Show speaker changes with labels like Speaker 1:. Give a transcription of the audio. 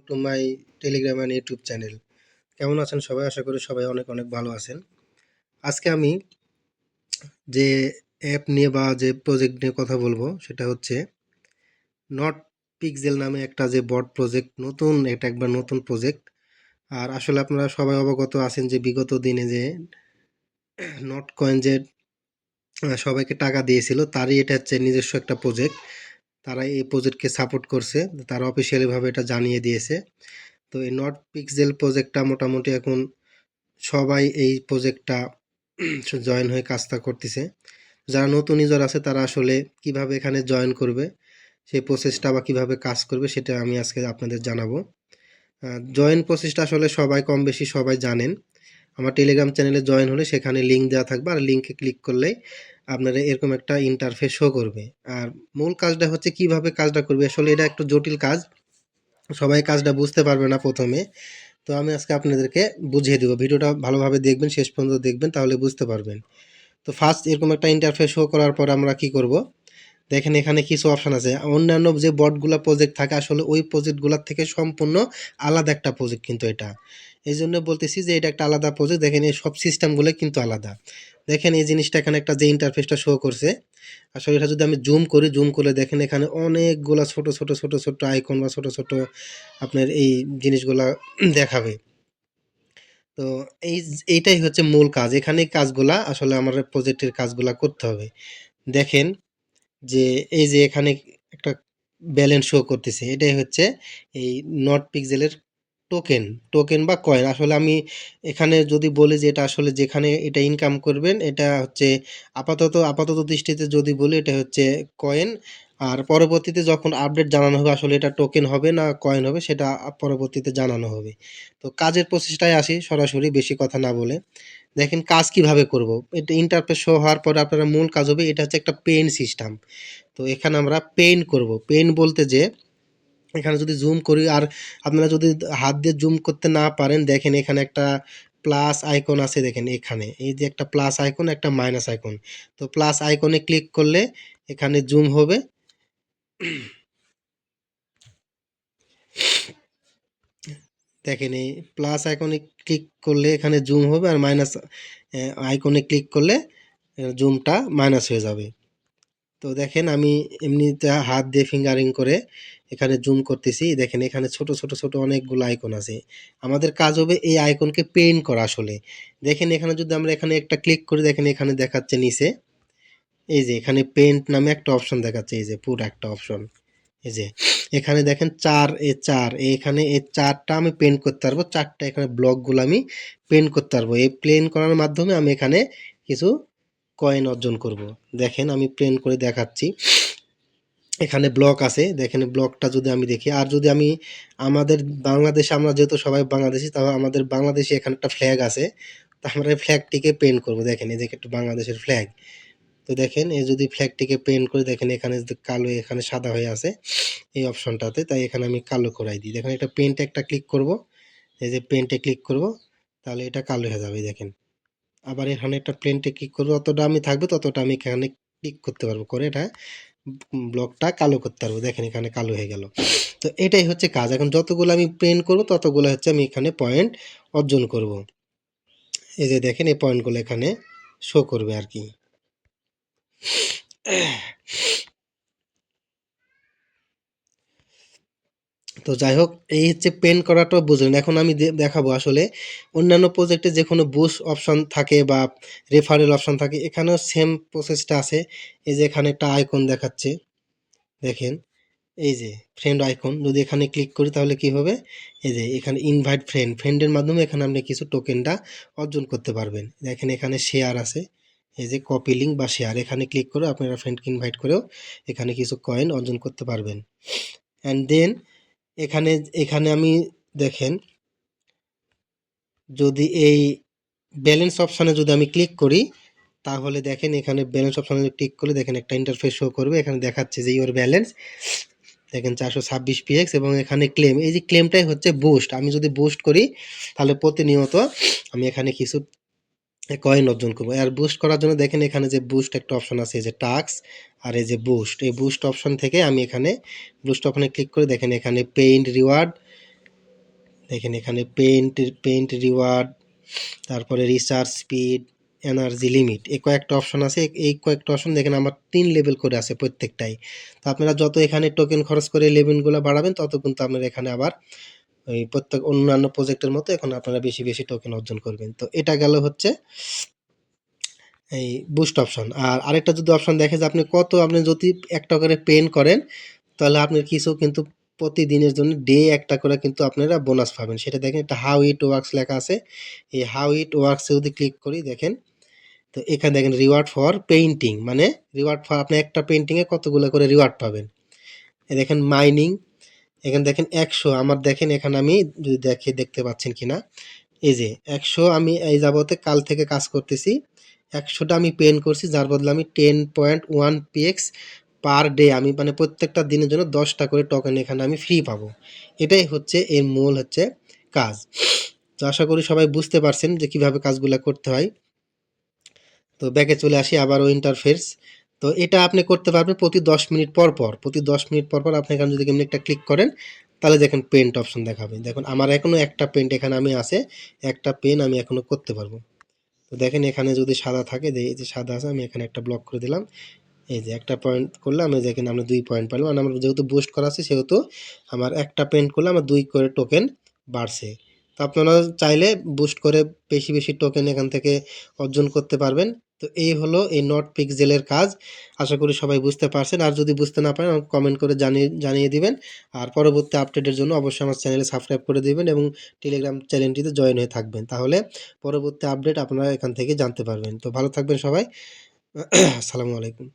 Speaker 1: To my Telegram and YouTube channel. কেমন আছেন সবাই? আশা করি সবাই অনেক অনেক ভালো আছেন। আজকে আমি যে অ্যাপ নিয়ে বা যে প্রজেক্ট নিয়ে কথা বলবো সেটা হচ্ছে নট পিক্সেল নামে একটা যে বট প্রজেক্ট, নতুন, এটা একবার নতুন প্রজেক্ট। আর আসলে আপনারা সবাই অবগত আছেন যে বিগত দিনে যে নট কয়েন যে সবাইকে টাকা দিয়েছিল, তারই এটা হচ্ছে নিজস্ব একটা প্রজেক্ট। তারা এই প্রজেক্টকে সাপোর্ট করছে, তারা অফিসিয়ালিভাবে এটা জানিয়ে দিয়েছে। তো এই নট পিক্সেল প্রজেক্টটা মোটামুটি এখন সবাই এই প্রজেক্টটা জয়েন হয়ে কাজটা করতেছে। যারা নতুন ইউজার আছে তারা আসলে কিভাবে এখানে জয়েন করবে, সেই প্রসেসটা বা কিভাবে কাজ করবে সেটা আমি আজকে আপনাদের জানাবো। জয়েন প্রসেসটা আসলে সবাই কম বেশি সবাই জানেন। আমার টেলিগ্রাম চ্যানেলে জয়েন হলে সেখানে লিঙ্ক দেওয়া থাকবে, আর লিঙ্কে ক্লিক করলেই আপনারা এরকম একটা ইন্টারফেস শো করবে। আর মূল কাজটা হচ্ছে কিভাবে কাজটা করবে, আসলে এটা একটু জটিল কাজ, সবাই কাজটা বুঝতে পারবে না প্রথমে। তো আমি আজকে আপনাদেরকে বুঝিয়ে দেবো, ভিডিওটা ভালোভাবে দেখবেন, শেষ পর্যন্ত দেখবেন, তাহলে বুঝতে পারবেন। তো ফার্স্ট এরকম একটা ইন্টারফেস শো করার পর আমরা কি করব, দেখেন এখানে কিছু অপশান আছে। অন্যান্য যে বটগুলা প্রজেক্ট থাকে আসলে ওই প্রজেক্টগুলোর থেকে সম্পূর্ণ আলাদা একটা প্রজেক্ট কিন্তু এটা। এই জন্য বলতেছি যে এটা একটা আলাদা প্রজেক্ট। দেখেন এই সব সিস্টেমগুলো কিন্তু আলাদা। দেখেন এই জিনিসটা এখানে একটা যে ইন্টারফেসটা শো করছে, আসলে এটা যদি আমি জুম করি, জুম করলে দেখেন এখানে অনেকগুলা ছোট ছোট ছোট ছোট আইকন বা ছোট ছোট আপনার এই জিনিসগুলা দেখাবে। তো এইটাই হচ্ছে মূল কাজ। এখানে কাজগুলা আসলে আমার প্রজেক্টের কাজগুলা করতে হবে। দেখেন যে এই যে এখানে একটা ব্যালেন্স শো করতেছে, এটাই হচ্ছে এই নট পিক্সেলের টোকেন, টোকেন বা কয়েন। আসলে আমি এখানে যদি বলি যে এটা আসলে যেখানে এটা ইনকাম করবেন, এটা হচ্ছে আপাতত আপাতত দৃষ্টিতে যদি বলি এটা হচ্ছে কয়েন। আর পরবর্তীতে যখন আপডেট জানানো হবে আসলে এটা টোকেন হবে না কয়েন হবে, সেটা পরবর্তীতে জানানো হবে। তো কাজের প্রসেসটাই আসি সরাসরি, বেশি কথা না বলে। দেখেন কাজ কিভাবে করব, এটা ইন্টারফেস শো হওয়ার পরে আপনারা মূল কাজ হবে, এটা হচ্ছে একটা পেইন সিস্টেম। তো এখানে আমরা পেইন করব। পেইন বলতে যে এখানে যদি জুম করি, আর আপনারা যদি হাত দিয়ে জুম করতে না পারেন, দেখেন এখানে একটা প্লাস আইকন আছে। দেখেন এখানে এই যে একটা প্লাস আইকন, একটা মাইনাস আইকন। তো প্লাস আইকনে ক্লিক করলে এখানে জুম হবে। দেখেন এই প্লাস আইকনে ক্লিক করলে এখানে জুম হবে, আর মাইনাস আইকনে ক্লিক করলে জুমটা মাইনাস হয়ে যাবে। তো দেখেন আমি এমনিতে হাত দিয়ে ফিঙ্গারিং করে এখানে জুম করতেছি। দেখেন এখানে ছোট ছোট ছোট অনেকগুলো আইকন আছে। আমাদের কাজ হবে এই আইকনকে পেইন্ট করা আসলে। দেখেন এখানে যদি আমরা এখানে একটা ক্লিক করি, দেখেন এখানে দেখাচ্ছে নিচে এই যে এখানে পেইন্ট নামে একটা অপশন দেখাচ্ছে, এই যে পুরো একটা অপশন। এই যে এখানে দেখেন ৪ এ ৪, এখানে এই ৪টা আমি পেইন্ট করতে পারবো, ৪টা এখানে ব্লকগুলো আমি পেইন্ট করতে পারবো। এই প্লেন করার মাধ্যমে আমি এখানে কিছু কয়েন অর্জন করব। দেখেন আমি প্লেন করে দেখাচ্ছি। এখানে ব্লক আছে, দেখেন ব্লকটা যদি আমি দেখি, আর যদি আমি আমাদের বাংলাদেশে, আমরা যেহেতু সবাই বাংলাদেশি, তাও আমাদের বাংলাদেশে এখানে একটা ফ্ল্যাগ আছে, তো আমরা এই ফ্ল্যাগটিকে পেন্ট করব। দেখেন এই যে একটা বাংলাদেশের ফ্ল্যাগ। তো দেখেন এই যদি ফ্ল্যাগটিকে পেন্ট করে, দেখেন এখানে যদি কালো, এখানে সাদা হয়ে আছে এই অপশনটাতে, তাই এখানে আমি কালো করাই দিই। দেখেন এটা পেন্টে একটা ক্লিক করব, এই যে পেন্টে ক্লিক করব, তাহলে এটা কালো হয়ে যাবে। দেখেন আবার এখানে একটা পেন্টে ক্লিক করব, যতটা আমি থাকবে ততটা আমি এখানে ক্লিক করতে পারবো, করে এটা ব্লকটা কালো করতে পারবো। দেখেন এখানে কালো হয়ে গেল। তো এটাই হচ্ছে কাজ। এখন যতগুলো আমি পেন্ট করব ততগুলো হচ্ছে আমি এখানে পয়েন্ট অর্জন করব। এই যে দেখেন এই পয়েন্টগুলো এখানে শো করবে আর কি। তো যাই হোক, এই হচ্ছে পেন্ট করাটা বুঝলেন। এখন আমি দেখাবো আসলে অন্যান্য প্রজেক্টে যে কোনো বুস্ট অপশন থাকে বা রেফারেল অপশন থাকে, এখানেও সেম প্রসেসটা আছে। এই যে এখানে একটা আইকন দেখাচ্ছে, দেখেন এই যে ফ্রেন্ড আইকন, যদি এখানে ক্লিক করি তাহলে কি হবে, এই যে এখানে ইনভাইট ফ্রেন্ড, ফ্রেন্ডের মাধ্যমে এখানে আপনি কিছু টোকেনটা অর্জন করতে পারবেন। দেখেন এখানে শেয়ার আছে, এই যে কপি লিঙ্ক বা শেয়ার, এখানে ক্লিক করে আপনারা ফ্রেন্ডকে ইনভাইট করেও এখানে কিছু কয়েন অর্জন করতে পারবেন। অ্যান্ড দেন এখানে এখানে আমি দেখেন যদি এই ব্যালেন্স অপশানে যদি আমি ক্লিক করি, তাহলে দেখেন এখানে ব্যালেন্স অপশানে ক্লিক করলে দেখেন একটা ইন্টারফেস শো করবে। এখানে দেখাচ্ছে যে ইওর ব্যালেন্স, দেখেন 426 পিএক্স, এবং এখানে ক্লেম, এই যে ক্লেমটাই হচ্ছে বুস্ট। আমি যদি বুস্ট করি তাহলে প্রতিনিয়ত আমি এখানে কিছু কয়েন অর্জন করবো। আর বুস্ট করার জন্য দেখেন এখানে যে বুস্ট একটা অপশন আছে, এই যে টাস্ক আর এই যে বুস্ট, এই বুস্ট অপশন থেকে আমি এখানে বুস্ট অপশনে ক্লিক করে দেখেন এখানে পেইন্ট রিওয়ার্ড, দেখেন এখানে পেইন্ট রিওয়ার্ড, তারপরে রিসার্চ স্পিড, এনার্জি লিমিট, এই কয়েকটা অপশন আছে। এই কয়েকটা অপশন দেখেন আমার 3 লেভেল করে আছে প্রত্যেকটাই। তো আপনারা যত এখানে টোকেন খরচ করে লেভেলগুলো বাড়াবেন তত কিন্তু আপনারা এখানে আবার ওই প্রত্যেক অন্যান্য প্রজেক্টের মতো এখন আপনারা বেশি বেশি টোকেন অর্জন করবেন। তো এটা গেল হচ্ছে এই বুস্ট অপশন। আর আরেকটা যদি অপশন দেখে যে আপনি যদি একটা করে পেইন্ট করেন তাহলে আপনার কিছু কিন্তু প্রতিদিনের জন্য একটা করে কিন্তু আপনারা বোনাস পাবেন। সেটা দেখেন একটা হাউ ইট ওয়ার্কস লেখা আছে। এই হাউ ইট ওয়ার্কসে যদি ক্লিক করি দেখেন, তো এখানে দেখেন রিওয়ার্ড ফর পেইন্টিং, মানে রিওয়ার্ড ফর আপনি একটা পেইন্টিংয়ে কতগুলো করে রিওয়ার্ড পাবেন। এই দেখেন মাইনিং, এখানে দেখেন 100, আমার দেখেন এখানে আমি যদি দেখতে পাচ্ছেন কিনা, এই যে 100 আমি এই যাবতে কাল থেকে কাজ করতেছি, 100টা আমি পেইন্ট করছি, যার বদলে আমি 10.1 পিএক্স পার ডে আমি মানে প্রত্যেকটা দিনের জন্য 10টা করে টোকেন এখানে আমি ফ্রি পাবো। এটাই হচ্ছে এর মূল হচ্ছে কাজ। তো আশা করি সবাই বুঝতে পারছেন যে কিভাবে কাজগুলা করতে হয়। তো ব্যাকে চলে আসি, আবারও ইন্টারফেস। তো এটা আপনি করতে পারবেন প্রতি 10 মিনিট পর পর, আপনি এখানে যদি এমনি একটা ক্লিক করেন তাহলে দেখেন পেন্ট অপশন দেখাবে। দেখুন আমার এখনো একটা পেন্ট এখানে আমি আছে, একটা পেন আমি এখনো করতে পারবো। তো দেখেন এখানে যদি সাদা থাকে, যে এই যে সাদা আছে, আমি এখানে একটা ব্লক করে দিলাম। এই যে একটা পয়েন্ট করলে আমি দেখেন আমরা 2 পয়েন্ট পেলাম, আর আমার যেহেতু বুস্ট করা আছে সেহেতু আমার একটা পেন্ট করলে আমার 2 করে টোকেন বাড়ছে। তো আপনারা চাইলে বুস্ট করে বেশি বেশি টোকেন এখান থেকে অর্জন করতে পারবেন। তো এই হলো এই নট পিক্সেলের কাজ। আশা করি সবাই বুঝতে পারছেন। আর যদি বুঝতে না পারেন আমাকে কমেন্ট করে জানিয়ে দিবেন। আর পরবর্তী আপডেটের জন্য অবশ্যই আমার চ্যানেলে সাবস্ক্রাইব করে দিবেন এবং টেলিগ্রাম চ্যানেলটিতে জয়েন হয়ে থাকবেন। তাহলে পরবর্তী আপডেট আপনারা এখান থেকে জানতে পারবেন। তো ভালো থাকবেন সবাই। আসসালামু আলাইকুম।